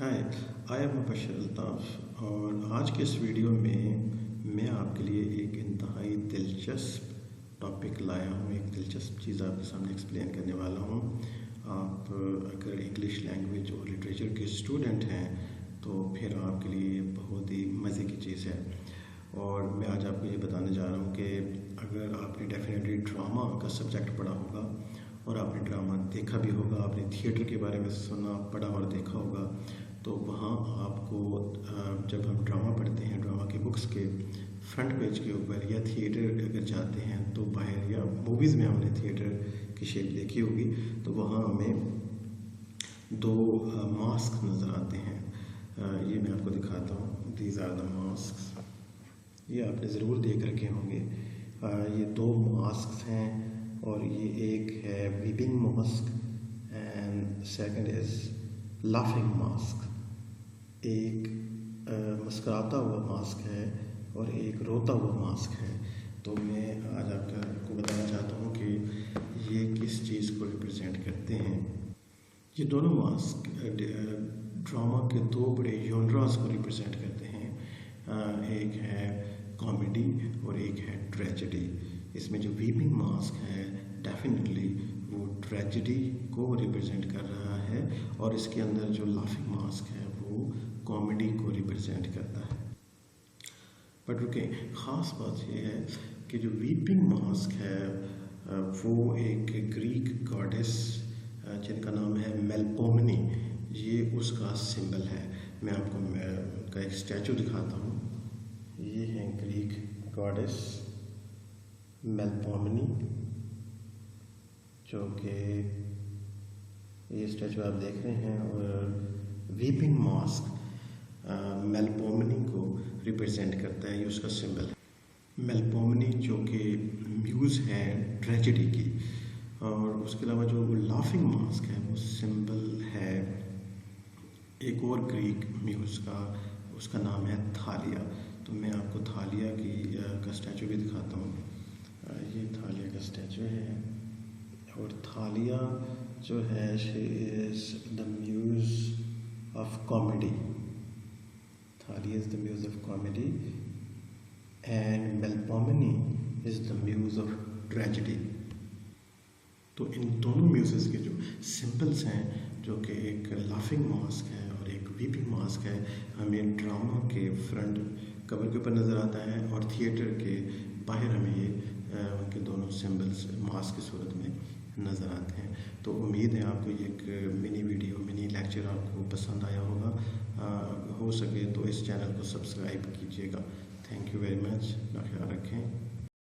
Hi, I am Mubashar Altaf और आज के इस वीडियो में मैं आपके लिए एक इंतहाई दिलचस्प टॉपिक लाया हूँ। एक दिलचस्प चीज़ आपके सामने एक्सप्लेन करने वाला हूँ। आप अगर इंग्लिश लैंग्वेज और लिटरेचर के स्टूडेंट हैं तो फिर आपके लिए बहुत ही मज़े की चीज़ है। और मैं आज आपको ये बताने जा रहा हूँ कि अगर आपने डेफिनेटली ड्रामा का सब्जेक्ट पढ़ा होगा और आपने ड्रामा देखा भी होगा, आपने थिएटर के बारे में सुना, पढ़ा और देखा होगा, तो वहाँ आपको जब हम ड्रामा पढ़ते हैं, ड्रामा के बुक्स के फ्रंट पेज के ऊपर या थिएटर अगर जाते हैं तो बाहर या मूवीज़ में हमने थिएटर की शेप देखी होगी, तो वहाँ हमें दो मास्क नज़र आते हैं। ये मैं आपको दिखाता हूँ। These are the mask. ये आपने ज़रूर देख रखे होंगे। ये दो मास्क हैं और ये एक है weeping mask and second is laughing mask. एक मुस्कुराता हुआ मास्क है और एक रोता हुआ मास्क है। तो मैं आज आपको बताना चाहता हूँ कि ये किस चीज़ को रिप्रेजेंट करते हैं। ये दोनों मास्क ड्रामा के दो बड़े जॉनरास को रिप्रेजेंट करते हैं। एक है कॉमेडी और एक है ट्रेजेडी। इसमें जो वीपिंग मास्क है डेफिनेटली वो ट्रेजेडी को रिप्रेजेंट कर रहा है और इसके अंदर जो लाफिंग मास्क है वो कॉमेडी को रिप्रेजेंट करता है। बट रुके, ख़ास बात यह है कि जो वीपिंग मास्क है वो एक ग्रीक गॉडेस जिनका नाम है मेलपोमनी, ये उसका सिंबल है। मैं आपको उनका एक स्टैचू दिखाता हूँ। ये है ग्रीक गॉडेस मेलपोमनी, जो कि ये स्टैचू आप देख रहे हैं। और वीपिंग मास्क मेलपोमनी को रिप्रेजेंट करता है, ये उसका सिंबल है। मेलपोमनी जो कि म्यूज़ है ट्रेजेडी की, और उसके अलावा जो वो लाफिंग मास्क है वो सिंबल है एक और ग्रीक म्यूज़ का, उसका नाम है थालिया। तो मैं आपको थालिया का स्टैचू भी दिखाता हूँ। ये थालिया का स्टैचू है और थालिया जो है she is the muse of comedy. Thalia is the muse of comedy and Melpomene is the muse of tragedy. तो इन दोनों म्यूज़ेस के जो सिंबल्स हैं, जो कि एक लाफिंग मास्क है और एक वीपिंग मास्क है, हमें ड्रामा के फ्रंट कवर के ऊपर नज़र आता है और थिएटर के बाहर हमें ये उनके दोनों सिंबल्स मास्क की सूरत में नज़र आते हैं। तो उम्मीद है आपको ये एक मिनी वीडियो, मिनी लेक्चर आपको पसंद आया होगा। हो सके तो इस चैनल को सब्सक्राइब कीजिएगा। Thank you very much. अपना ख्याल रखें।